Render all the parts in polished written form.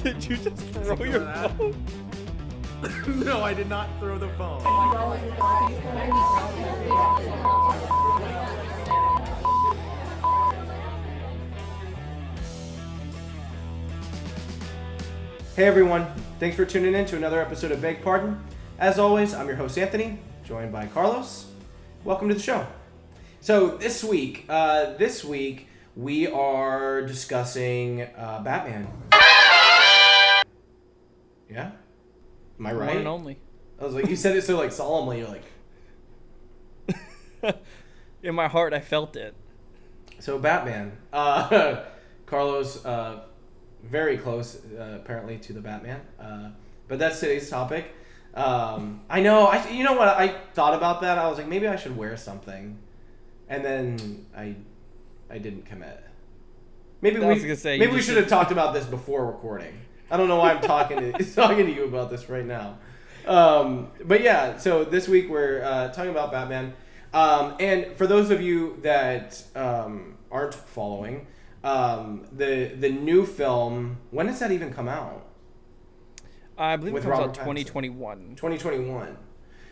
Did you just throw your phone? No, I did not throw the phone. Hey everyone, thanks for tuning in to another episode of Beg Pardon. As always, I'm your host Anthony, joined by Carlos. Welcome to the show. So this week we are discussing Batman. Yeah? Am I right? One and only. I was like, you said it so like solemnly, you're like... In my heart, I felt it. So Batman. Carlos, very close, apparently, to the Batman. But that's today's topic. I know, you know what, I thought about that. I was like, maybe I should wear something. And then I didn't commit. Maybe we should have talked about this before recording. I don't know why I'm talking to you about this right now. But yeah, so this week we're talking about Batman. And for those of you that aren't following, the new film, when does that even come out? I believe it comes out 2021. 2021.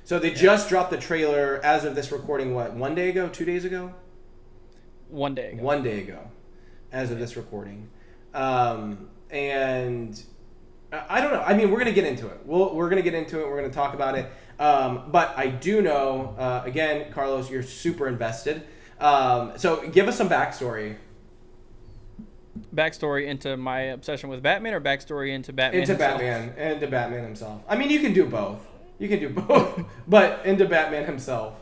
So they just dropped the trailer as of this recording, what, 1 day ago, 2 days ago? 1 day ago. 1 day ago, as of this recording. And I don't know. I mean, we're going to get into it. We're going to get into it. We're going to talk about it. But I do know, again, Carlos, you're super invested. So give us some backstory. Backstory into my obsession with Batman, or backstory into Batman himself? Into Batman himself. I mean, you can do both. But into Batman himself.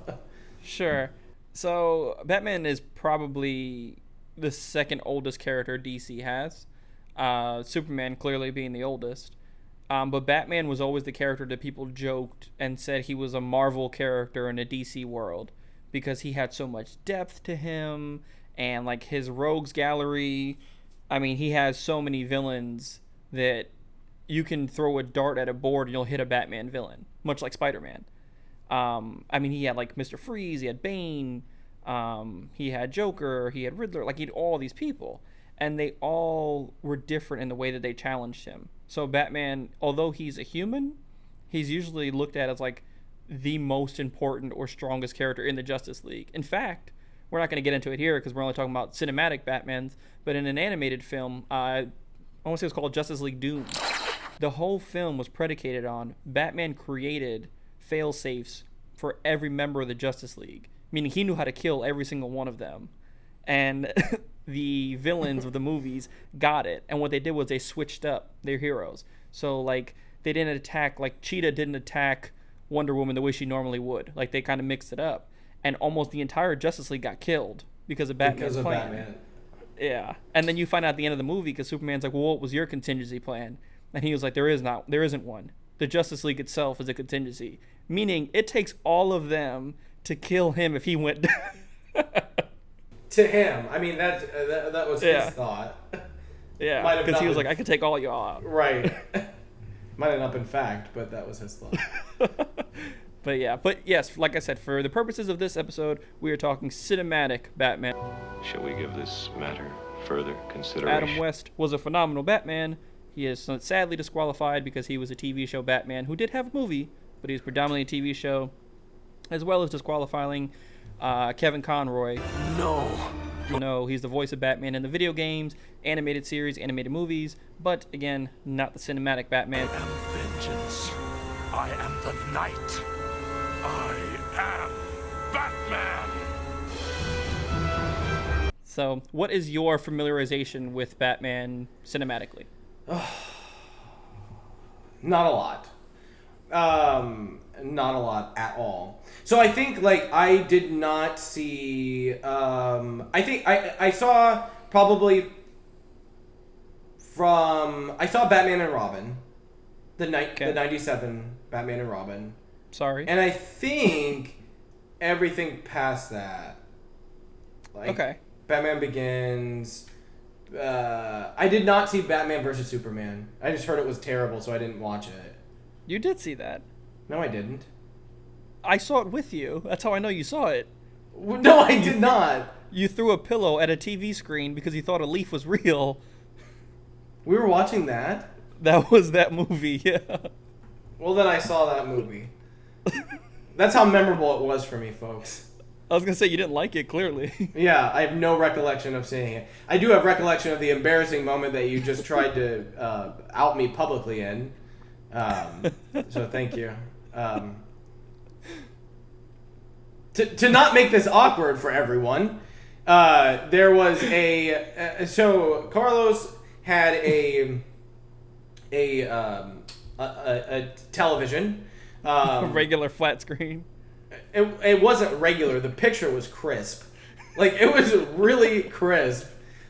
Sure. So Batman is probably the second oldest character DC has. Superman clearly being the oldest. But Batman was always the character that people joked and said he was a Marvel character in a DC world because he had so much depth to him and like his rogues gallery. I mean, he has so many villains that you can throw a dart at a board and you'll hit a Batman villain, much like Spider-Man. I mean, he had like Mr. Freeze, he had Bane, he had Joker, he had Riddler, like he had all these people. And they all were different in the way that they challenged him. So Batman, although he's a human, he's usually looked at as like the most important or strongest character in the Justice League. In fact, we're not going to get into it here because we're only talking about cinematic Batmans, but in an animated film, I want to say it's called Justice League Doom. The whole film was predicated on Batman created fail-safes for every member of the Justice League, meaning he knew how to kill every single one of them. And the villains of the movies got it. And what they did was they switched up their heroes. So, like, they didn't attack, like, Cheetah didn't attack Wonder Woman the way she normally would. Like, they kind of mixed it up. And almost the entire Justice League got killed because of Batman's plan. Batman. Yeah. And then you find out at the end of the movie because Superman's like, well, what was your contingency plan? And he was like, there isn't one. The Justice League itself is a contingency. Meaning, it takes all of them to kill him if he went down. To him. I mean, that was his thought. Yeah, because he was like, I could take all y'all out. Right. Might have not been fact, but that was his thought. But yes, like I said, for the purposes of this episode, we are talking cinematic Batman. Shall we give this matter further consideration? Adam West was a phenomenal Batman. He is sadly disqualified because he was a TV show Batman who did have a movie, but he was predominantly a TV show, as well as disqualifying Kevin Conroy. No, he's the voice of Batman in the video games, animated series, animated movies, but again, not the cinematic Batman. I am vengeance. I am the night. I am Batman. So, what is your familiarization with Batman cinematically? Not a lot. Not a lot at all. So I think, like, I did not see... I think I saw probably from... I saw Batman and Robin. The 97 Batman and Robin. Sorry. And I think everything past that. Like, okay. Batman Begins... I did not see Batman versus Superman. I just heard it was terrible, so I didn't watch it. You did see that. No, I didn't. I saw it with you. That's how I know you saw it. No, I did not. You threw a pillow at a TV screen because you thought a leaf was real. We were watching that? That was that movie. Yeah. Well, then I saw that movie. That's how memorable it was for me, folks. I was gonna say you didn't like it, clearly. Yeah, I have no recollection of seeing it. I do have recollection of the embarrassing moment that you just tried to out me publicly in. So thank you. To not make this awkward for everyone, there was so Carlos had a television. A regular flat screen. It wasn't regular. The picture was crisp. Like, it was really crisp.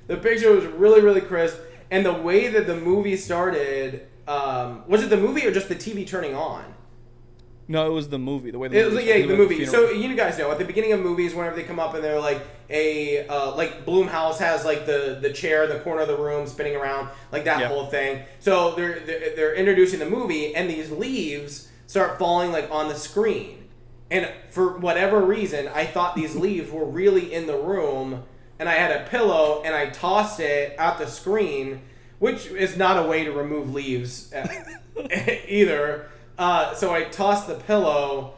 The picture was really, really crisp. And the way that the movie started, was it the movie or just the TV turning on? No, it was the movie. The way It was movie the movie. funeral. So you guys know at the beginning of movies, whenever they come up and they're like like Blumhouse has like the chair in the corner of the room spinning around, like that whole thing. So they're introducing the movie, and these leaves start falling like on the screen. And for whatever reason, I thought these leaves were really in the room, and I had a pillow and I tossed it at the screen, which is not a way to remove leaves either. So I tossed the pillow,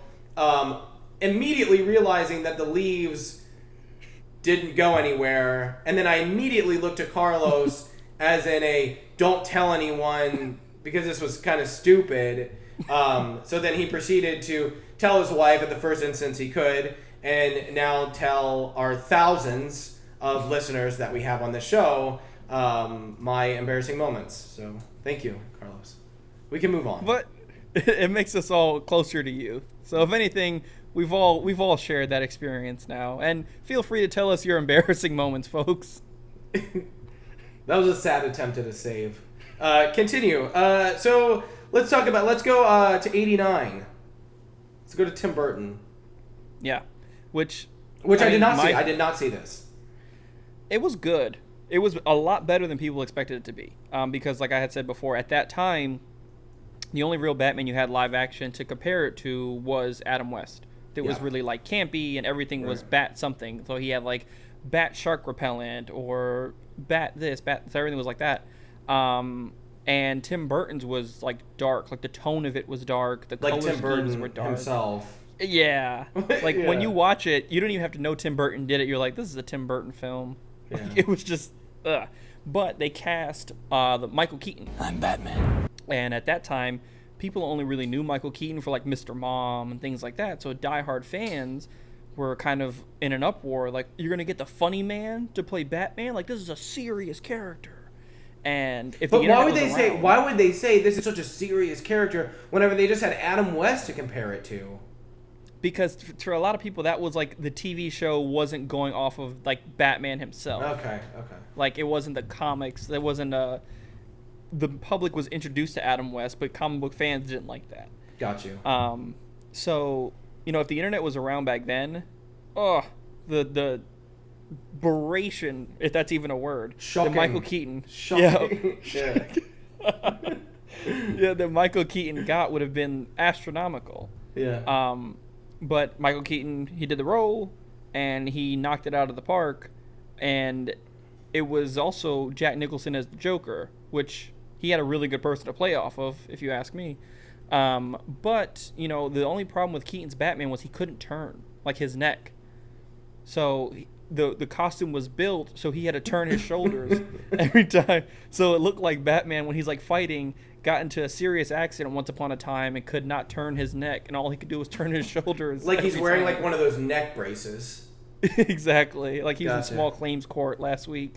immediately realizing that the leaves didn't go anywhere. And then I immediately looked at Carlos as in a don't tell anyone because this was kind of stupid. So then he proceeded to tell his wife at the first instance he could, and now tell our thousands of listeners that we have on the show my embarrassing moments. So thank you, Carlos. We can move on. But it makes us all closer to you. So if anything, we've all shared that experience now. And feel free to tell us your embarrassing moments, folks. That was a sad attempt at a save. Continue. So let's go to 89. Let's go to Tim Burton. Yeah. Which I did not see. I did not see this. It was good. It was a lot better than people expected it to be. Because like I had said before, at that time, the only real Batman you had live action to compare it to was Adam West. It was really like campy and everything was bat something. So he had like bat shark repellent or bat this, bat, so everything was like that. And Tim Burton's was like dark. Like the tone of it was dark. The like color Tim schemes Burton were dark. himself. Yeah. Like when you watch it, you don't even have to know Tim Burton did it. You're like, this is a Tim Burton film. Yeah. Like, it was just, ugh. But they cast Michael Keaton. I'm Batman. And at that time, people only really knew Michael Keaton for like Mr. Mom and things like that. So diehard fans were kind of in an uproar. Like, you're going to get the funny man to play Batman? Like, this is a serious character. And if But why would they say this is such a serious character whenever they just had Adam West to compare it to? Because for a lot of people, that was like the TV show wasn't going off of like Batman himself. Okay. Like it wasn't the comics. There wasn't the public was introduced to Adam West, but comic book fans didn't like that. Got you. So if the internet was around back then, the beration, if that's even a word, Shocking. that Michael Keaton, Shocking. that Michael Keaton got would have been astronomical. Yeah. But Michael Keaton, he did the role, and he knocked it out of the park, and it was also Jack Nicholson as the Joker, which he had a really good person to play off of, if you ask me. But, the only problem with Keaton's Batman was he couldn't turn, like his neck. So the costume was built so he had to turn his shoulders every time. So it looked like Batman, when he's like fighting, got into a serious accident once upon a time and could not turn his neck, and all he could do was turn his shoulders. Like he's wearing time. like one of those neck braces. Exactly. Like he was in Gotcha. small claims court last week.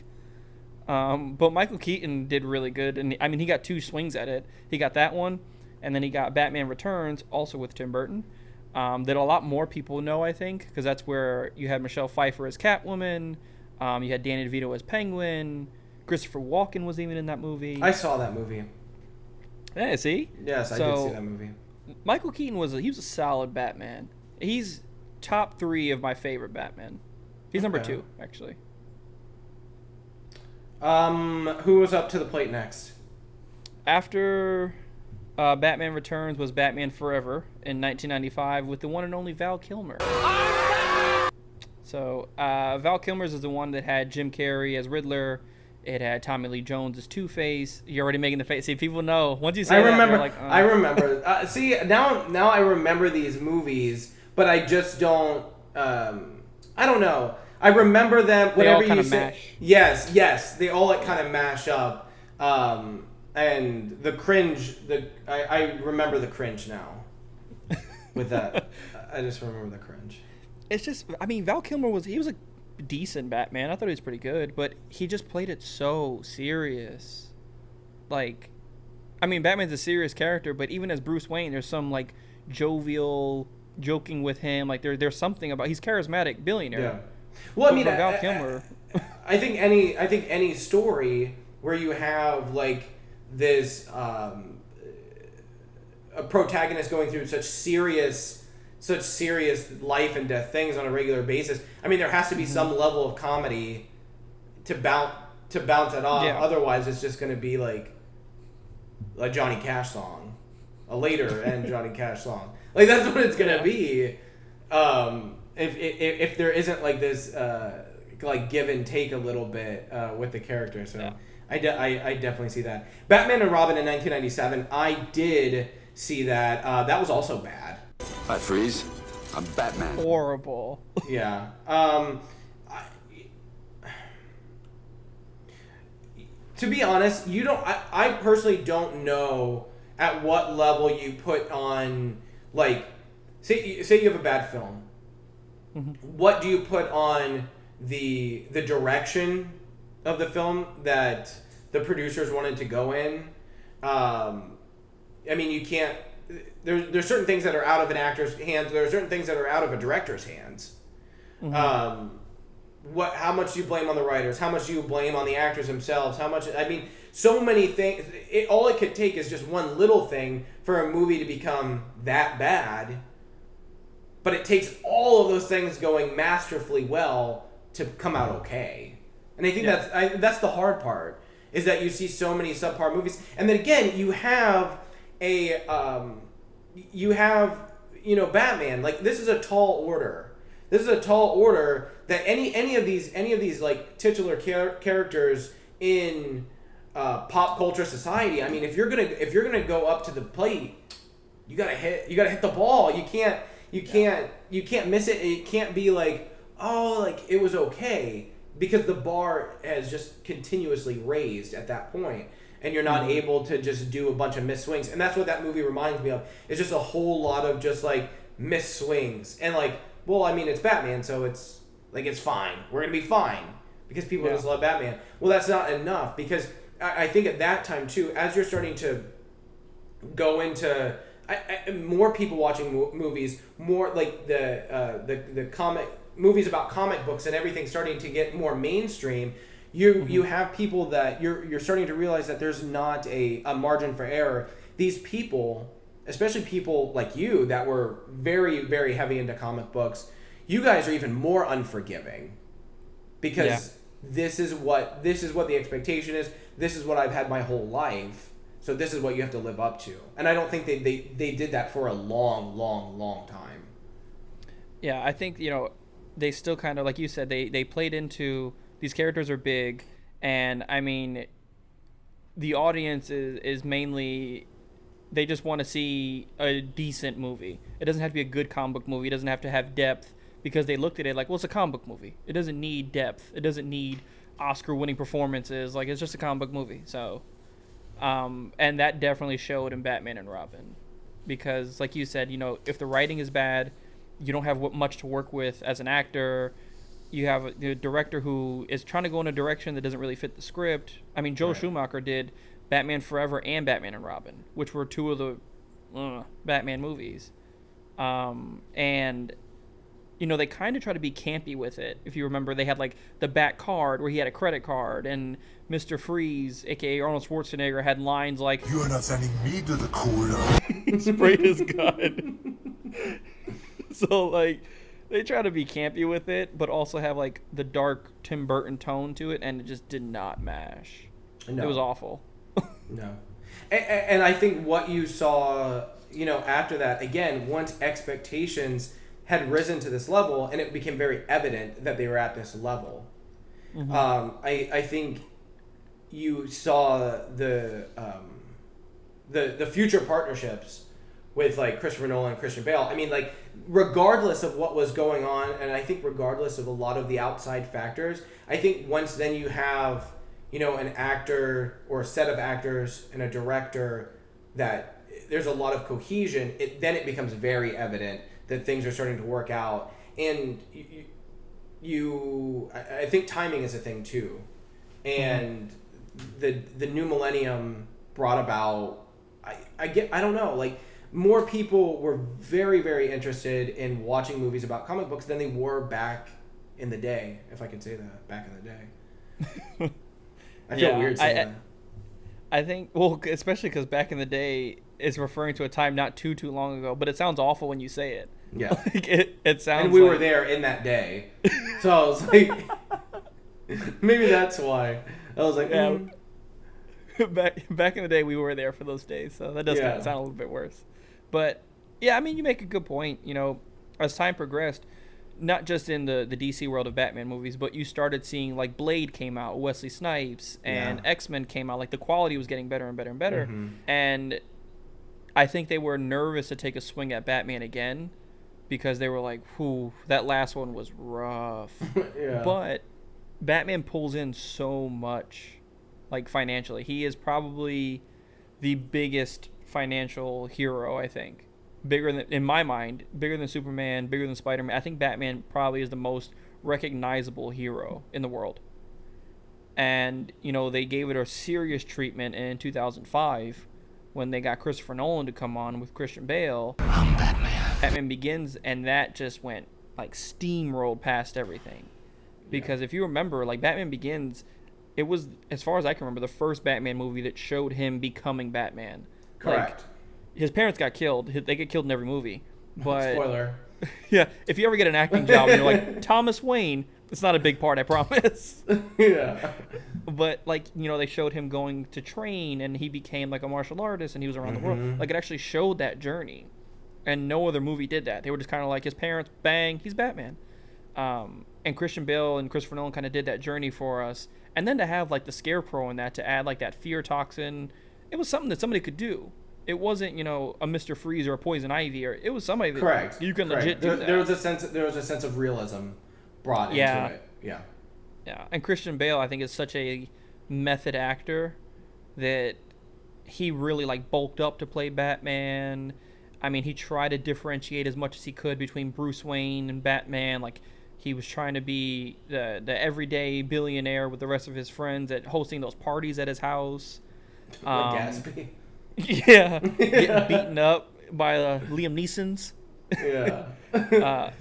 But Michael Keaton did really good, and I mean he got 2 swings at it. He got that one, and then he got Batman Returns, also with Tim Burton. That a lot more people know, I think, because that's where you had Michelle Pfeiffer as Catwoman. You had Danny DeVito as Penguin. Christopher Walken was even in that movie. I saw that movie. Yeah, see? Yes, I did see that movie. Michael Keaton was a solid Batman. He's top 3 of my favorite Batman. He's number 2, actually. Who was up to the plate next? After Batman Returns was Batman Forever in 1995 with the one and only Val Kilmer. So Val Kilmer's is the one that had Jim Carrey as Riddler It had Tommy Lee Jones as Two-Face. You're already making the face. See, people know. Once you say I that, remember. you're like, I remember. See, now I remember these movies, but I just don't. I don't know. I remember them. They all Whatever kinda you say. mash. Yes. They all kind of mash up. And the cringe. I remember the cringe now. With that, I just remember the cringe. It's just, I mean, Val Kilmer was a decent Batman. I thought he was pretty good, but he just played it so serious. Like, I mean, Batman's a serious character, but even as Bruce Wayne, there's some like jovial joking with him. Like there's something about, he's charismatic billionaire. Yeah. Well, I mean, Val Kilmer. I think any story where you have like this a protagonist going through such serious life and death things on a regular basis. I mean, there has to be some level of comedy to bounce it off. Yeah. Otherwise, it's just going to be like a Johnny Cash song, a later and Johnny Cash song. Like that's what it's going to be. If there isn't like this like give and take a little bit with the character. So yeah. I definitely see that. Batman and Robin in 1997. I did see that. That was also bad. Hi, Freeze. I'm Batman. Horrible. Yeah. To be honest, I personally don't know at what level you put on, like, say you have a bad film. Mm-hmm. What do you put on the direction of the film that the producers wanted to go in? I mean, you can't. There's certain things that are out of an actor's hands. There are certain things that are out of a director's hands. Mm-hmm. How much do you blame on the writers? How much do you blame on the actors themselves? How much? I mean, so many things. All it could take is just one little thing for a movie to become that bad. But it takes all of those things going masterfully well to come out okay. And I think that's the hard part, is that you see so many subpar movies, and then again you have Batman. Like, this is a tall order. This is a tall order that any of these like titular characters in pop culture society. I mean, if you're gonna go up to the plate, you gotta hit the ball. You can't miss it. It can't be like, oh, like it was okay, because the bar has just continuously raised at that point. And you're not able to just do a bunch of missed swings. And that's what that movie reminds me of. It's just a whole lot of just like missed swings. And like, well, I mean, it's Batman, so it's like, it's fine. We're going to be fine because people just love Batman. Well, that's not enough, because I think at that time too, as you're starting to go into more people watching movies, more like the comic movies about comic books and everything starting to get more mainstream. You have people that you're starting to realize that there's not a margin for error. These people, especially people like you that were very, very heavy into comic books, you guys are even more unforgiving, because this is what the expectation is. This is what I've had my whole life. So this is what you have to live up to. And I don't think they did that for a long, long, long time. Yeah, I think, they still kind of, like you said, they played into, these characters are big, and I mean, the audience is mainly, they just want to see a decent movie. It doesn't have to be a good comic book movie. It doesn't have to have depth, because they looked at it like, well, it's a comic book movie. It doesn't need depth. It doesn't need Oscar-winning performances. Like, it's just a comic book movie. So, and that definitely showed in Batman and Robin, because, like you said, if the writing is bad, you don't have much to work with as an actor. You have a director who is trying to go in a direction that doesn't really fit the script. I mean, Joel Schumacher did Batman Forever and Batman and Robin, which were two of the Batman movies. And, they kind of try to be campy with it. If you remember, they had like the Bat card where he had a credit card, and Mr. Freeze, a.k.a. Arnold Schwarzenegger, had lines like, "You're not sending me to the cooler." Sprayed his gun. So, like, they try to be campy with it, but also have like the dark Tim Burton tone to it, and it just did not mash. No. It was awful. No. And I think what you saw, after that, again, once expectations had risen to this level, and it became very evident that they were at this level. Mm-hmm. I think you saw the future partnerships with like Christopher Nolan and Christian Bale. I mean, like, regardless of what was going on, and I think regardless of a lot of the outside factors, I think once then you have, you know, an actor or a set of actors and a director that there's a lot of cohesion, then it becomes very evident that things are starting to work out. And I think timing is a thing too. And the new millennium brought about, I don't know, like, more people were very, very interested in watching movies about comic books than they were back in the day, if I could say that, back in the day. I feel weird saying that. I think, well, especially because back in the day is referring to a time not too long ago, but it sounds awful when you say it. Yeah. Like it sounds. And we were there in that day, so I was like, maybe that's why. I was like, back in the day we were there for those days, so that does kind of sound a little bit worse. But yeah, I mean, you make a good point. You know, as time progressed, not just in the DC world of Batman movies, but you started seeing, like, Blade came out, Wesley Snipes, and X-Men came out. Like, the quality was getting better and better and better. And I think they were nervous to take a swing at Batman again because they were like, whew, that last one was rough. But Batman pulls in so much, like, financially. He is probably the biggest financial hero, I think. Bigger than, in my mind, bigger than Superman, bigger than Spider-Man. I think Batman probably is the most recognizable hero in the world. And, you know, they gave it a serious treatment in 2005 when they got Christopher Nolan to come on with Christian Bale. I'm Batman. Batman Begins, and that just went, like, steamrolled past everything. Because if you remember, like, Batman Begins, it was, as far as I can remember, the first Batman movie that showed him becoming Batman. correct. Like, his parents got killed. They get killed in every movie. But Spoiler. yeah, if you ever get an acting job and you're like, Thomas Wayne, it's not a big part, I promise. Yeah. But, like, you know, they showed him going to train, and he became, like, a martial artist, and he was around the world. Like, it actually showed that journey. And no other movie did that. They were just kind of like, his parents, bang, he's Batman. And Christian Bale and Christopher Nolan kind of did that journey for us. And then to have, like, the Scarecrow in that, to add, like, that fear toxin, it was something that somebody could do. It wasn't, you know, a Mr. Freeze or a Poison Ivy, or it was somebody that Correct. you can Correct. legit do that. There was a sense of realism brought into it. Yeah. Yeah, and Christian Bale, I think, is such a method actor that he really, like, bulked up to play Batman. I mean, he tried to differentiate as much as he could between Bruce Wayne and Batman. Like, he was trying to be the everyday billionaire with the rest of his friends at hosting those parties at his house. Gatsby. Yeah, getting beaten up by Liam Neeson's. Yeah. But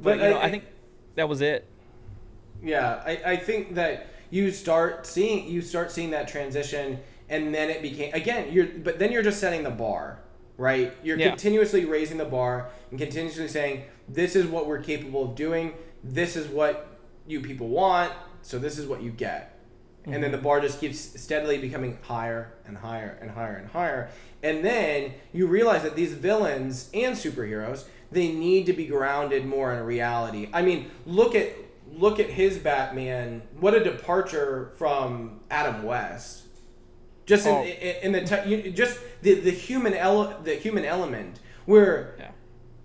you know, I think that was it. Yeah, I think that you start seeing that transition, and then it became, again, you're just setting the bar, right? You're continuously raising the bar and continuously saying, this is what we're capable of doing, this is what you people want, so this is what you get. And then the bar just keeps steadily becoming higher and higher and higher and higher. And then you realize that these villains and superheroes, they need to be grounded more in reality. I mean, look at his Batman. What a departure from Adam West. Just in the human element, where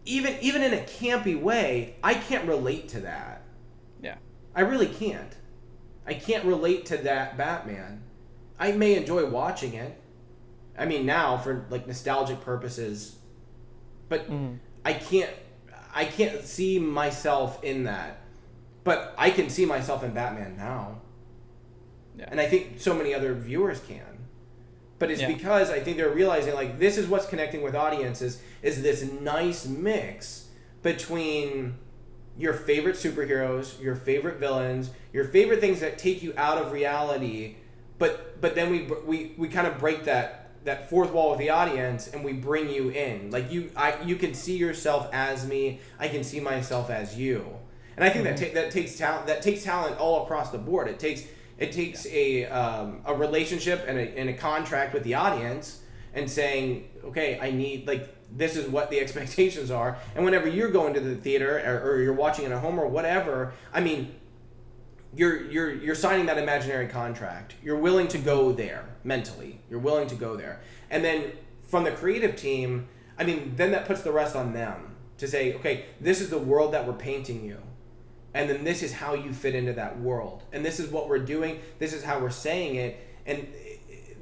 even in a campy way, I can't relate to that. Yeah, I really can't. I can't relate to that Batman. I may enjoy watching it. I mean, now for, like, nostalgic purposes, but I can't see myself in that. But I can see myself in Batman now. Yeah. And I think so many other viewers can. But it's because I think they're realizing, like, this is what's connecting with audiences, is this nice mix between your favorite superheroes, your favorite villains, your favorite things that take you out of reality, but then we kind of break that fourth wall with the audience, and we bring you in. Like, you can see yourself as me, I can see myself as you. And I think that takes talent. That takes talent all across the board. It takes a relationship and a contract with the audience, and saying, okay, I need, like, this is what the expectations are. And whenever you're going to the theater or you're watching it at home or whatever, I mean, you're signing that imaginary contract. You're willing to go there mentally. You're willing to go there. And then from the creative team, I mean, then that puts the rest on them to say, okay, this is the world that we're painting you. And then this is how you fit into that world. And this is what we're doing. This is how we're saying it. And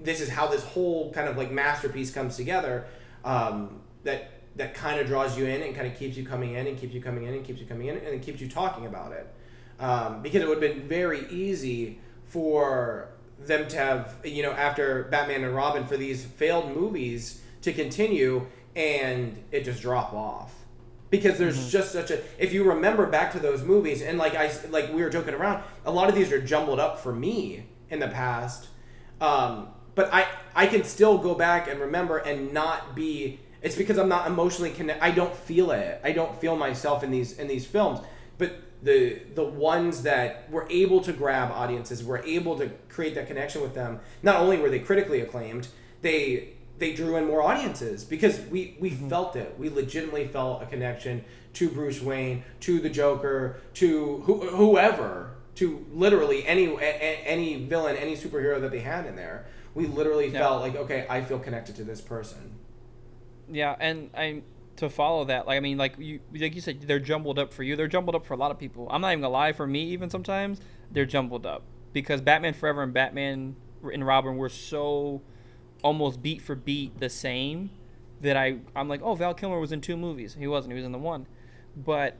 this is how this whole kind of like masterpiece comes together, that kind of draws you in and kind of keeps you coming in and keeps you coming in and keeps you coming in and it keeps you talking about it. Because it would have been very easy for them to have, after Batman and Robin, for these failed movies to continue and it just drop off. Because there's just such a, if you remember back to those movies, and like we were joking around, a lot of these are jumbled up for me in the past. But I can still go back and remember and not be, it's because I'm not emotionally connected. I don't feel it. I don't feel myself in these films. But the ones that were able to grab audiences, were able to create that connection with them, not only were they critically acclaimed, they drew in more audiences because we felt it. We legitimately felt a connection to Bruce Wayne, to the Joker, to whoever, to literally any villain, any superhero that they had in there. We literally felt like, okay, I feel connected to this person. Yeah, and to follow that, like you said, they're jumbled up for you. They're jumbled up for a lot of people. I'm not even gonna lie, for me, even sometimes they're jumbled up because Batman Forever and Batman and Robin were so almost beat for beat the same that I'm like, oh, Val Kilmer was in 2 movies. He wasn't. He was in the one. But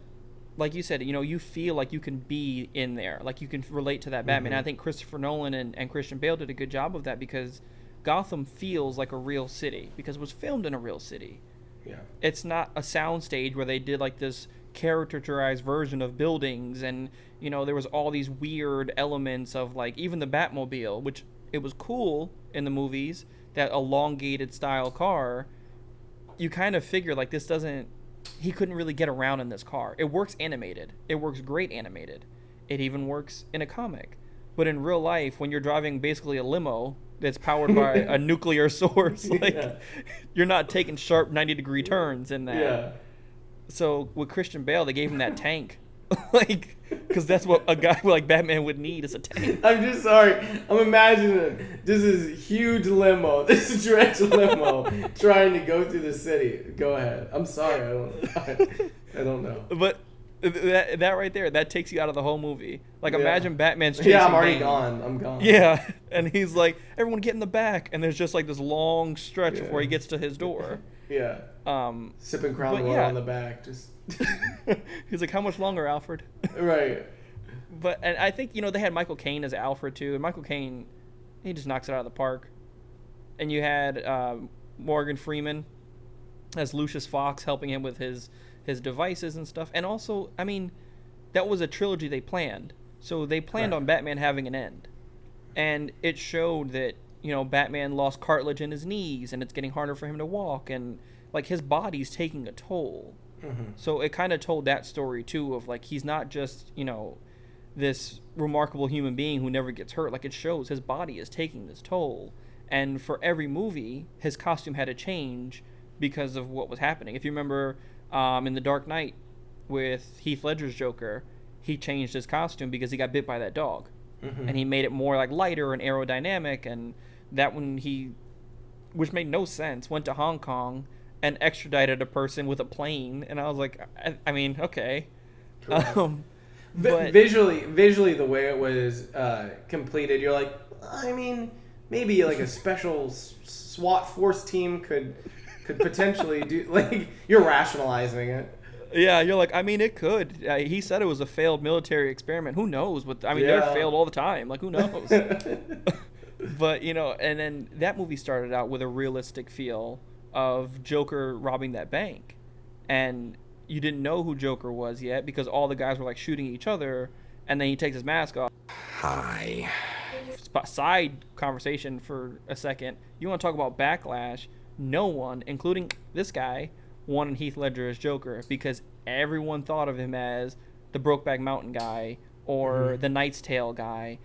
like you said, you feel like you can be in there, like you can relate to that Batman. And I think Christopher Nolan and Christian Bale did a good job of that because Gotham feels like a real city because it was filmed in a real city. Yeah. It's not a soundstage where they did like this caricaturized version of buildings and there was all these weird elements of like even the Batmobile, which it was cool in the movies, that elongated style car. You kind of figure like he couldn't really get around in this car. It works animated. It works great animated. It even works in a comic. But in real life, when you're driving basically a limo that's powered by a nuclear source, you're not taking sharp 90-degree turns in that. Yeah. So with Christian Bale, they gave him that tank. Because that's what a guy like Batman would need, is a tank. I'm just sorry. I'm imagining this is huge limo. This is stretch limo trying to go through the city. Go ahead. I'm sorry. I don't know. But that right there, that takes you out of the whole movie. Like imagine Batman's chasing I'm already Bane. gone. I'm gone. Yeah, and he's like, everyone get in the back, and there's just like this long stretch before he gets to his door. Yeah. Sipping Crown Royal on the back, just. He's like, how much longer, Alfred? Right. But and I think they had Michael Caine as Alfred too, and Michael Caine, he just knocks it out of the park. And you had Morgan Freeman as Lucius Fox helping him with his devices and stuff. And also, I mean, that was a trilogy they planned, so they planned on Batman having an end, and it showed that Batman lost cartilage in his knees, and it's getting harder for him to walk, and like his body's taking a toll. So it kind of told that story too of like he's not just this remarkable human being who never gets hurt. Like it shows his body is taking this toll, and for every movie his costume had to change because of what was happening. If you remember in The Dark Knight with Heath Ledger's Joker, he changed his costume because he got bit by that dog, and he made it more like lighter and aerodynamic. And that one which made no sense, went to Hong Kong and extradited a person with a plane, and I was like, I mean, okay. But visually, the way it was completed, you're like, I mean, maybe like a special SWAT force team could potentially do. Like you're rationalizing it. Yeah, you're like, I mean, it could. He said it was a failed military experiment. Who knows? They're failed all the time. Like, who knows? But and then that movie started out with a realistic feel of Joker robbing that bank, and you didn't know who Joker was yet because all the guys were like shooting each other, and then he takes his mask off. Hi. Side conversation for a second. You want to talk about backlash? No one, including this guy, wanted Heath Ledger as Joker because everyone thought of him as the Brokeback Mountain guy or the Knight's Tale guy.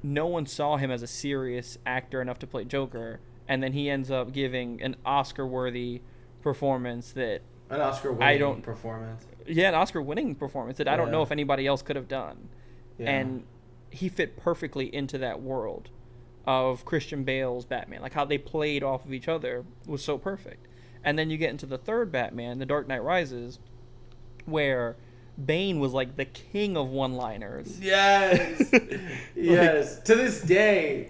No one saw him as a serious actor enough to play Joker. And then he ends up giving an Oscar-worthy performance that... An Oscar-winning performance. Yeah, an Oscar-winning performance that I don't know if anybody else could have done. Yeah. And he fit perfectly into that world of Christian Bale's Batman. Like how they played off of each other was so perfect. And then you get into the third Batman, The Dark Knight Rises, where Bane was like the king of one-liners. Yes. Yes. To this day,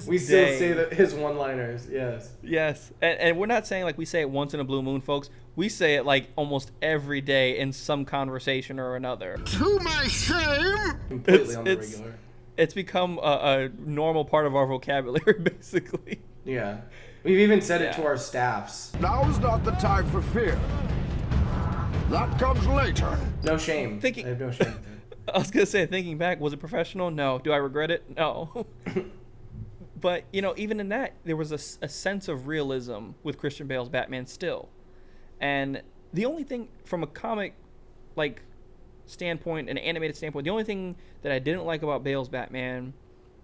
we still say that his one-liners. Yes. Yes. And we're not saying like we say it once in a blue moon, folks. We say it like almost every day in some conversation or another. To my shame. Completely on the regular. It's become a normal part of our vocabulary, basically. Yeah. We've even said it to our staffs. Now's not the time for fear. That comes later. No shame. I have no shame. I was going to say, thinking back, was it professional? No. Do I regret it? No. But, you know, even in that, there was a sense of realism with Christian Bale's Batman still. And the only thing from a comic, like, standpoint, an animated standpoint, the only thing that I didn't like about Bale's Batman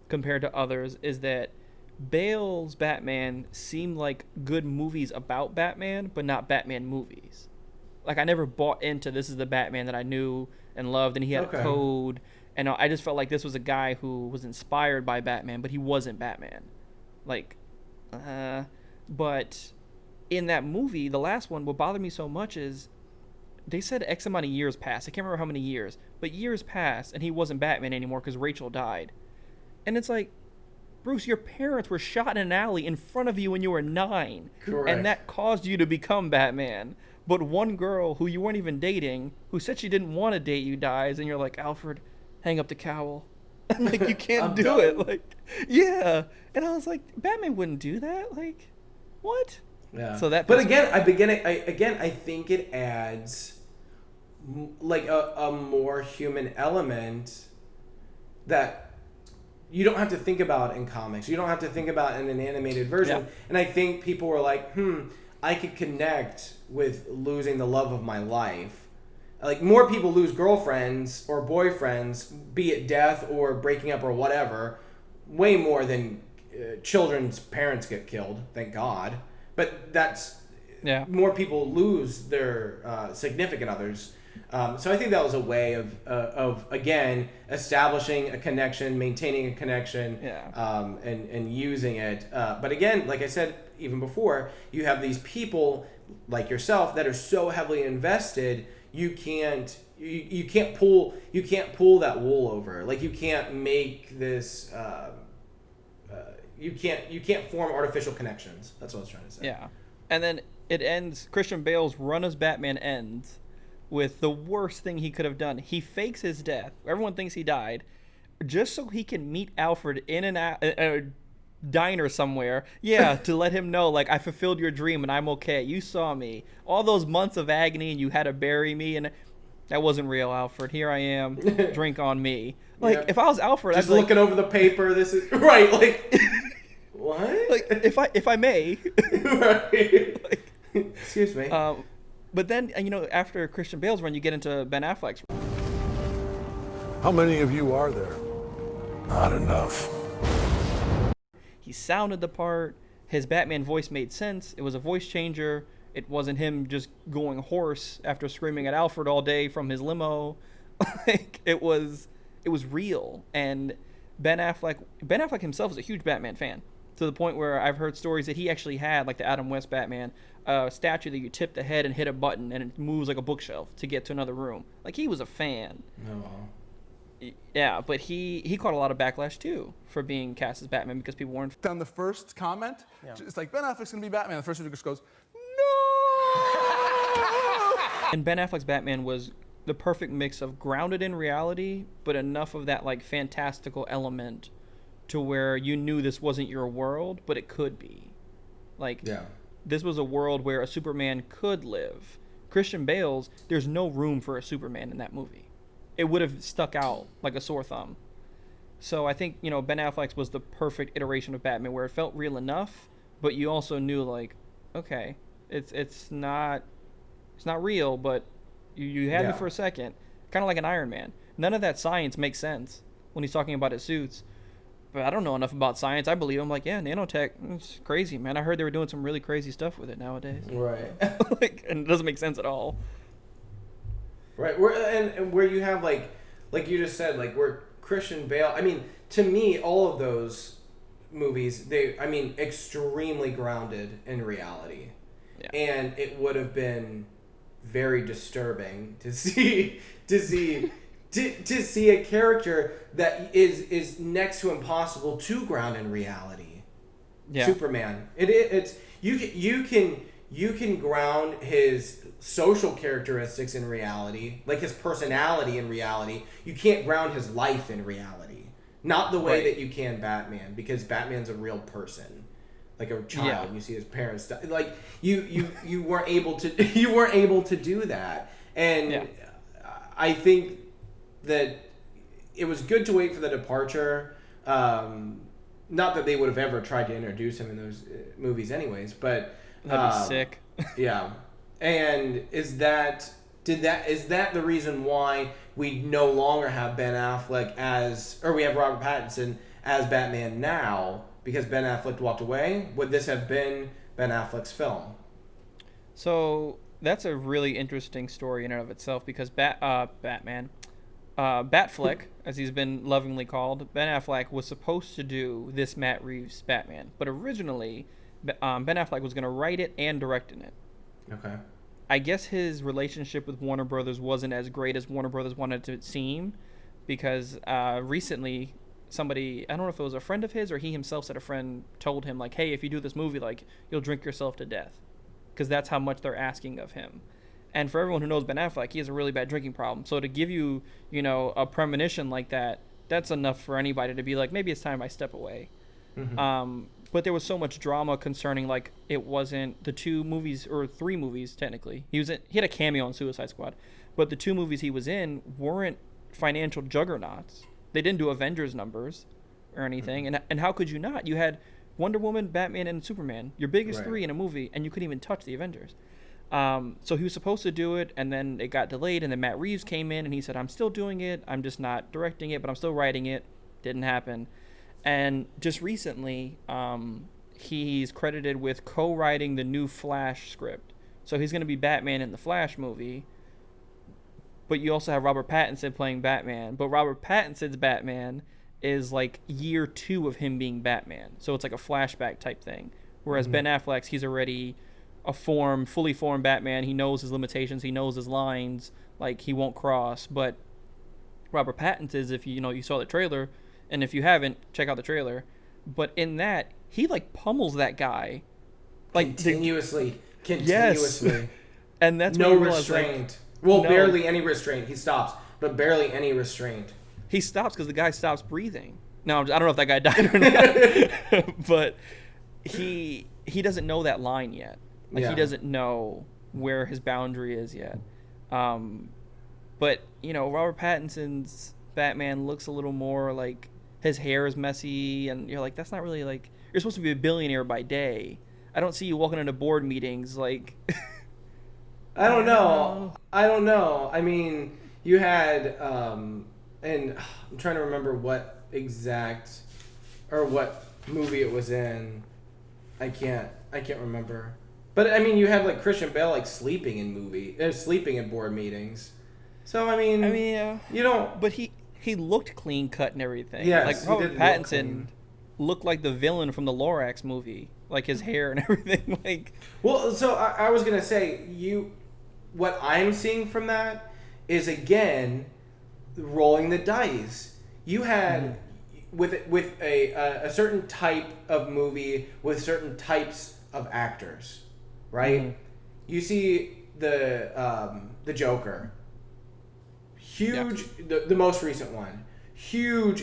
compared to others is that Bale's Batman seemed like good movies about Batman, but not Batman movies. Like, I never bought into this is the Batman that I knew and loved, and he had a code, and I just felt like this was a guy who was inspired by Batman, but he wasn't Batman. Like, but in that movie, the last one, what bothered me so much is they said X amount of years passed. I can't remember how many years, but years passed, and he wasn't Batman anymore because Rachel died. And it's like, Bruce, your parents were shot in an alley in front of you when you were 9. Correct. And that caused you to become Batman. But one girl who you weren't even dating, who said she didn't want to date you, dies, and you're like, Alfred, hang up the cowl. Like, you can't do it. Like, yeah. And I was like, Batman wouldn't do that. Like, what? Yeah. So that. But again, I think it adds like a more human element that you don't have to think about in comics. You don't have to think about in an animated version. Yeah. And I think people were like, I could connect with losing the love of my life. Like, more people lose girlfriends or boyfriends, be it death or breaking up or whatever, way more than children's parents get killed, thank God. But that's... Yeah. More people lose their significant others. So I think that was a way of again, establishing a connection, maintaining a connection, and using it. But again, like I said even before, you have these people like yourself that are so heavily invested, you can't pull that wool over. Like, you can't make this. You can't form artificial connections. That's what I was trying to say. Yeah, and then it ends. Christian Bale's run as Batman ends with the worst thing he could have done. He fakes his death. Everyone thinks he died, just so he can meet Alfred in a diner somewhere. Yeah, to let him know, like, I fulfilled your dream and I'm okay. You saw me. All those months of agony and you had to bury me, and that wasn't real, Alfred. Here I am. Drink on me. Like, if I was Alfred, just I'd be looking over the paper. This is right. Like, what? Like, if I may. Right. Like, excuse me. But then, you know, after Christian Bale's run, you get into Ben Affleck's. How many of you are there? Not enough. He sounded the part. His Batman voice made sense. It was a voice changer. It wasn't him just going hoarse after screaming at Alfred all day from his limo. Like, it was real. And Ben Affleck himself is a huge Batman fan, to the point where I've heard stories that he actually had, like the Adam West Batman, a statue that you tip the head and hit a button and it moves like a bookshelf to get to another room. Like, he was a fan. Oh. Yeah, but he caught a lot of backlash too for being cast as Batman because people weren't. On the first comment, it's like, Ben Affleck's gonna be Batman. The first one just goes, no. And Ben Affleck's Batman was the perfect mix of grounded in reality, but enough of that like fantastical element to where you knew this wasn't your world, but it could be. Like, this was a world where a Superman could live. Christian Bale's, there's no room for a Superman in that movie. It would have stuck out like a sore thumb. So I think, you know, Ben Affleck's was the perfect iteration of Batman, where it felt real enough, but you also knew, like, okay, it's not real, but you had me for a second. Kind of like an Iron Man. None of that science makes sense when he's talking about his suits. But I don't know enough about science. I believe him. Like, yeah, nanotech, it's crazy, man. I heard they were doing some really crazy stuff with it nowadays. Right. Like, and it doesn't make sense at all. Right. Where you have like you just said, like, where Christian Bale. I mean, to me, all of those movies, extremely grounded in reality. Yeah. And it would have been very disturbing to see to see a character that is next to impossible to ground in reality. Yeah. Superman. It's you can ground his social characteristics in reality, like his personality in reality. You can't ground his life in reality. Not the way that you can Batman, because Batman's a real person. Like a child, Yeah. you see his parents die. Like you weren't able to do that. And Yeah. I think that it was good to wait for the departure. Not that they would have ever tried to introduce him in those movies anyways, but That'd be sick. yeah. And is that the reason why we no longer have Ben Affleck or we have Robert Pattinson as Batman now, because Ben Affleck walked away? Would this have been Ben Affleck's film? So that's a really interesting story in and of itself, because Batfleck, as he's been lovingly called, Ben Affleck was supposed to do this Matt Reeves Batman, but originally Ben Affleck was going to write it and direct in it. Okay. I guess his relationship with Warner Brothers wasn't as great as Warner Brothers wanted it to seem, because recently somebody, I don't know if it was a friend of his or he himself said a friend told him, like, hey, if you do this movie, like, you'll drink yourself to death, because that's how much they're asking of him. And for everyone who knows Ben Affleck, he has a really bad drinking problem. So to give you, a premonition like that, that's enough for anybody to be like, maybe it's time I step away. Mm-hmm. But there was so much drama concerning, like, it wasn't the 2 movies, or 3 movies technically. He had a cameo in Suicide Squad, but the 2 movies he was in weren't financial juggernauts. They didn't do Avengers numbers or anything. Mm-hmm. And how could you not? You had Wonder Woman, Batman, and Superman, your biggest 3 in a movie, and you couldn't even touch the Avengers. So he was supposed to do it, and then it got delayed, and then Matt Reeves came in, and he said, I'm still doing it. I'm just not directing it, but I'm still writing it. Didn't happen. And just recently, he's credited with co-writing the new Flash script. So he's going to be Batman in the Flash movie. But you also have Robert Pattinson playing Batman. But Robert Pattinson's Batman is like year 2 of him being Batman. So it's like a flashback type thing. Whereas Ben Affleck's, he's already a fully formed Batman. He knows his limitations. He knows his lines. Like, he won't cross. But Robert Pattinson's, if you saw the trailer, and if you haven't, check out the trailer. But in that, he like pummels that guy, like continuously. Yes. And that's no restraint. Barely any restraint. He stops, but barely any restraint. He stops because the guy stops breathing. Now, I don't know if that guy died or not, but he doesn't know that line yet. Like, he doesn't know where his boundary is yet. But Robert Pattinson's Batman looks a little more like, his hair is messy, and you're like, that's not really like, you're supposed to be a billionaire by day. I don't see you walking into board meetings like. I don't know. I mean, you had, and I'm trying to remember what movie it was in. I can't remember. But I mean, you had like Christian Bale like sleeping in board meetings. So I mean, you don't. But he looked clean cut and everything. Yes, like Robert Pattinson looked like the villain from the Lorax movie, like his hair and everything. Like, well, so I was gonna say, what I'm seeing from that is again rolling the dice. You had with a certain type of movie with certain types of actors, right? Mm-hmm. You see the Joker. Huge, the most recent one. Huge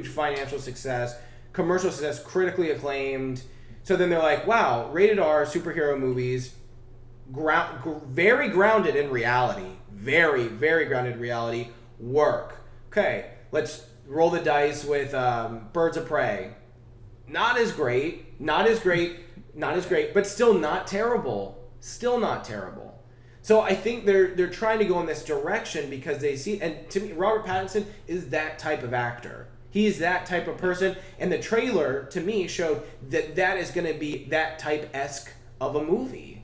financial success, commercial success, critically acclaimed. So then they're like, wow, rated R superhero movies, very grounded in reality. Very, very grounded in reality. Work. Okay, let's roll the dice with Birds of Prey. Not as great, but still not terrible. So I think they're trying to go in this direction because they see, and to me, Robert Pattinson is that type of actor. He's that type of person, and the trailer to me showed that is going to be that type-esque of a movie.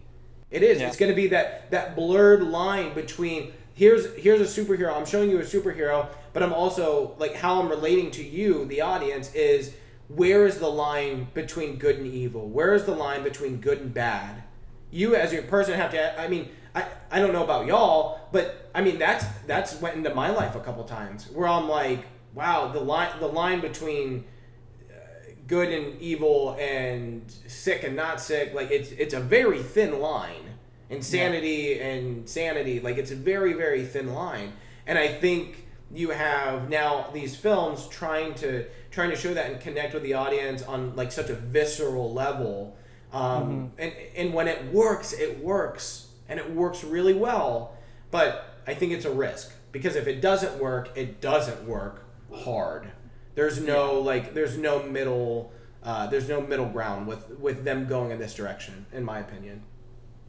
It is. Yeah. It's going to be that blurred line between here's a superhero. I'm showing you a superhero, but I'm also like how I'm relating to you, the audience, is where is the line between good and evil? Where is the line between good and bad? You as your person have to. I mean, I don't know about y'all, but I mean that's went into my life a couple times where I'm like, wow, the line between good and evil and sick and not sick, like it's a very thin line. Insanity and sanity, like it's a very, very thin line. And I think you have now these films trying to show that and connect with the audience on like such a visceral level. And when it works, and it works really well. But I think it's a risk because if it doesn't work hard. There's no middle ground with them going in this direction, in my opinion.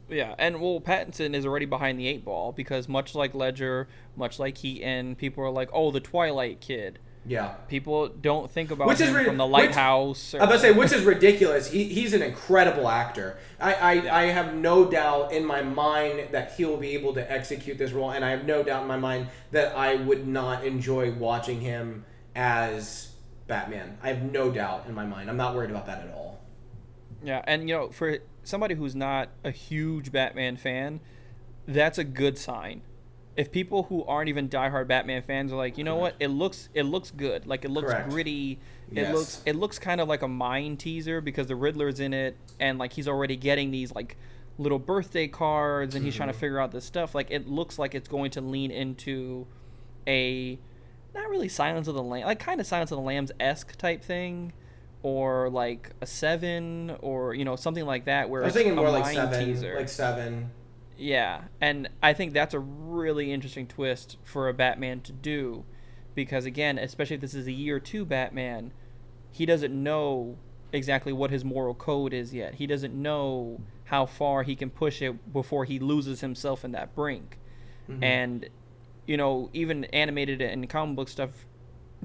Yeah, and well, Pattinson is already behind the 8 ball because much like Ledger, much like Keaton, people are like, "Oh, the Twilight kid." Yeah. People don't think about him from The Lighthouse. I'm about to say, which is ridiculous. He's an incredible actor. I have no doubt in my mind that he'll be able to execute this role, and I have no doubt in my mind that I would not enjoy watching him as Batman. I have no doubt in my mind. I'm not worried about that at all. Yeah, and for somebody who's not a huge Batman fan, that's a good sign. If people who aren't even diehard Batman fans are like, you know what, it looks good, like it looks gritty, it looks kind of like a mind teaser because the Riddler's in it, and like he's already getting these like little birthday cards, and he's trying to figure out this stuff. Like it looks like it's going to lean into a not really Silence of the Lambs, like kind of Silence of the Lambs-esque type thing, or like a Seven, or something like that, where I was thinking more like Seven, Seven. Yeah, and I think that's a really interesting twist for a Batman to do, because again, especially if this is a year 2 Batman, he doesn't know exactly what his moral code is yet. He doesn't know how far he can push it before he loses himself in that brink. And even animated and comic book stuff,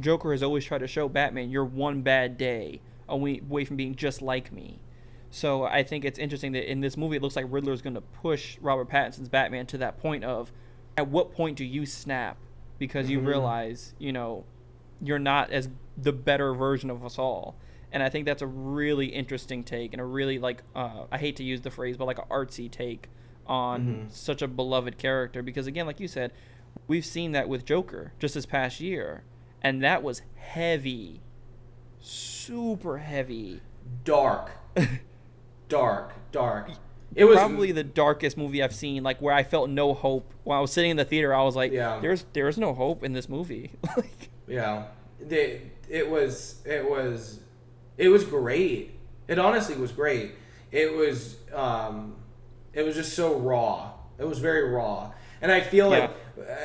Joker has always tried to show Batman, you're one bad day away from being just like me. So I think it's interesting that in this movie, it looks like Riddler's going to push Robert Pattinson's Batman to that point of, at what point do you snap? Because you realize, you're not as the better version of us all. And I think that's a really interesting take, and a really, like, I hate to use the phrase, but like an artsy take on such a beloved character. Because again, like you said, we've seen that with Joker just this past year. And that was heavy. Super heavy. Dark. It was probably the darkest movie I've seen, like where I felt no hope. When I was sitting in the theater, I was like, there's no hope in this movie. Yeah. It was great. It honestly was great. It was just so raw. It was very raw. And I feel like,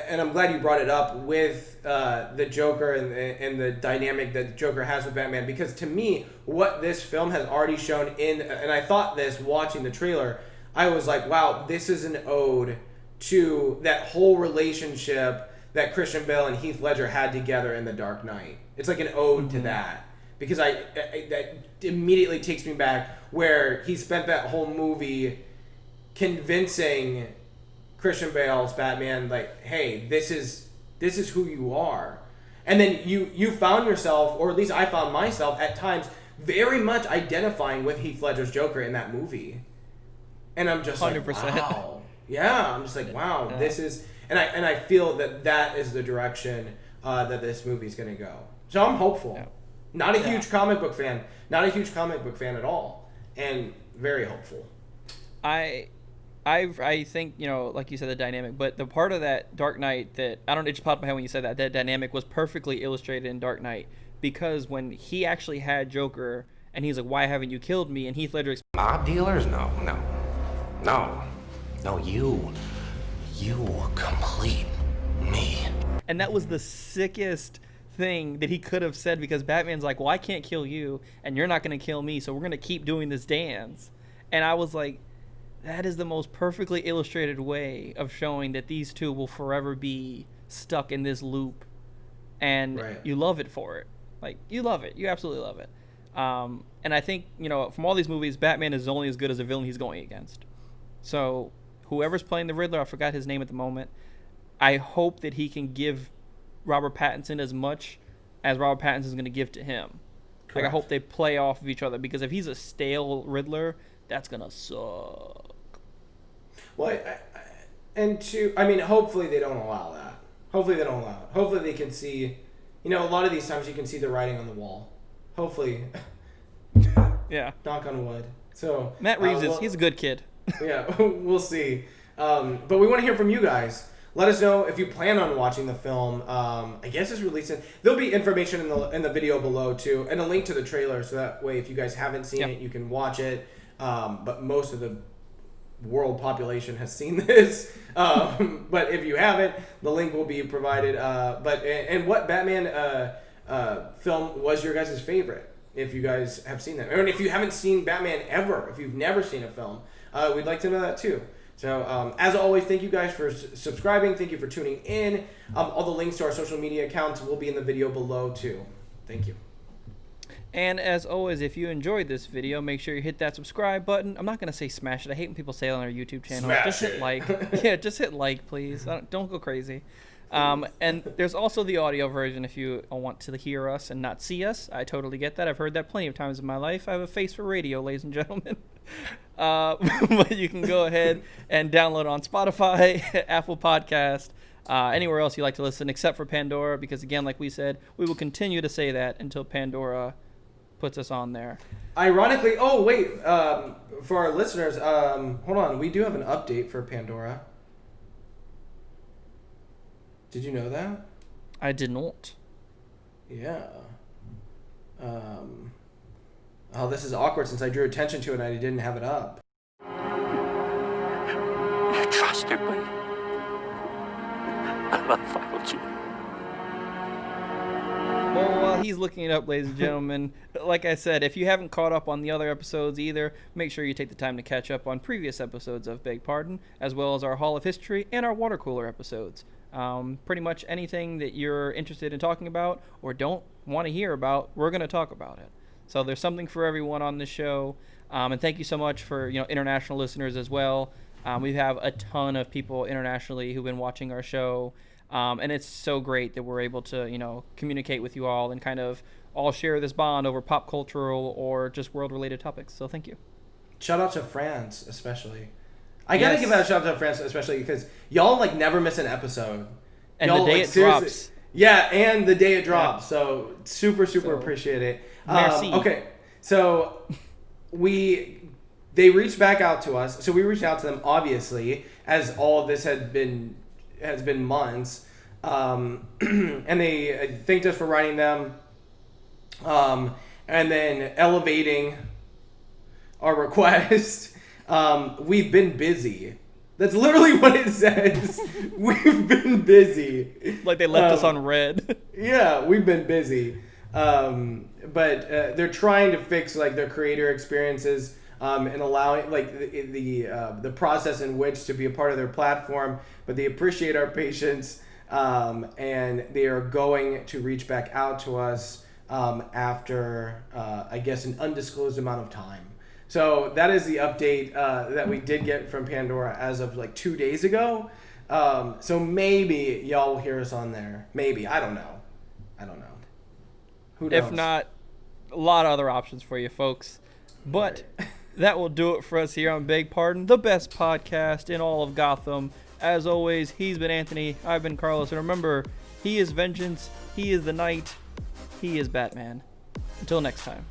and I'm glad you brought it up with the Joker and the dynamic that the Joker has with Batman, because to me, what this film has already shown and I thought this watching the trailer, I was like, wow, this is an ode to that whole relationship that Christian Bale and Heath Ledger had together in The Dark Knight. It's like an ode to that, because that immediately takes me back where he spent that whole movie convincing Christian Bale's Batman, like, hey, this is who you are. And then you found yourself, or at least I found myself at times, very much identifying with Heath Ledger's Joker in that movie. And I'm just 100%. Like, wow. Yeah, I'm just like, wow, this is... And I feel that is the direction that this movie's going to go. So I'm hopeful. Yeah. Not a huge comic book fan. Not a huge comic book fan at all. And very hopeful. I think, like you said, the dynamic, but the part of that Dark Knight that, I don't know, it just popped in my head when you said that dynamic was perfectly illustrated in Dark Knight, because when he actually had Joker, and he's like, why haven't you killed me? And Heath Ledger... Mob dealers? No, you complete me. And that was the sickest thing that he could have said, because Batman's like, well, I can't kill you, and you're not going to kill me, so we're going to keep doing this dance. And I was like... that is the most perfectly illustrated way of showing that these two will forever be stuck in this loop, and you love it for it. Like, you love it. You absolutely love it. And I think, from all these movies, Batman is only as good as the villain he's going against. So whoever's playing the Riddler, I forgot his name at the moment, I hope that he can give Robert Pattinson as much as Robert Pattinson is going to give to him. Like, I hope they play off of each other, because if he's a stale Riddler, that's going to suck. Well, hopefully they don't allow that. Hopefully they don't allow it. Hopefully they can see, a lot of these times you can see the writing on the wall. Hopefully. Yeah. Knock on wood. So Matt Reeves he's a good kid. Yeah, we'll see. But we want to hear from you guys. Let us know if you plan on watching the film. I guess it's releasing. There'll be information in the video below too, and a link to the trailer, so that way if you guys haven't seen it, you can watch it. But most of the world population has seen this. But if you haven't, the link will be provided. And what Batman film was your guys' favorite? If you guys have seen that, and if you haven't seen Batman ever, if you've never seen a film, we'd like to know that too. So, as always, thank you guys for subscribing. Thank you for tuning in. All the links to our social media accounts will be in the video below, too. Thank you. And as always, if you enjoyed this video, make sure you hit that subscribe button. I'm not going to say smash it. I hate when people say it on our YouTube channel. Just hit like. Yeah, just hit like, please. Don't go crazy. And there's also the audio version if you want to hear us and not see us. I totally get that. I've heard that plenty of times in my life. I have a face for radio, ladies and gentlemen. But you can go ahead and download on Spotify, Apple Podcast, anywhere else you like to listen except for Pandora, because again, like we said, we will continue to say that until Pandora puts us on there. Ironically, for our listeners, hold on, we do have an update for Pandora. Did you know that? I did not. Yeah. Oh, this is awkward since I drew attention to it and I didn't have it up. You trusted me. And I failed you. Well, while he's looking it up, ladies and gentlemen, like I said, if you haven't caught up on the other episodes either, make sure you take the time to catch up on previous episodes of Beg Pardon, as well as our Hall of History and our Water Cooler episodes. Pretty much anything that you're interested in talking about or don't want to hear about, we're going to talk about it. So there's something for everyone on this show. And thank you so much for international listeners as well. We have a ton of people internationally who've been watching our show. And it's so great that we're able to, communicate with you all and kind of all share this bond over pop cultural or just world-related topics. So thank you. Shout out to France, especially. I gotta give that a shout out to France, especially because y'all never miss an episode. And y'all, the day it drops. Yeah, and the day it drops. Yeah. So super appreciate it. Merci. Okay, so they reached back out to us. So we reached out to them, obviously, as all of this has been months. And they thanked us for writing them. And then elevating our request. We've been busy. That's literally what it says. We've been busy. Like they left us on red. Yeah, we've been busy. But they're trying to fix their creator experiences and allowing the process in which to be a part of their platform. But they appreciate our patience, and they are going to reach back out to us after I guess an undisclosed amount of time. So that is the update that we did get from Pandora as of 2 days ago. So maybe y'all will hear us on there. Maybe. I don't know. Who knows? If not, a lot of other options for you folks. But that will do it for us here on Beg Pardon, the best podcast in all of Gotham. As always, he's been Anthony, I've been Carlos. And remember, he is vengeance, he is the night, he is Batman. Until next time.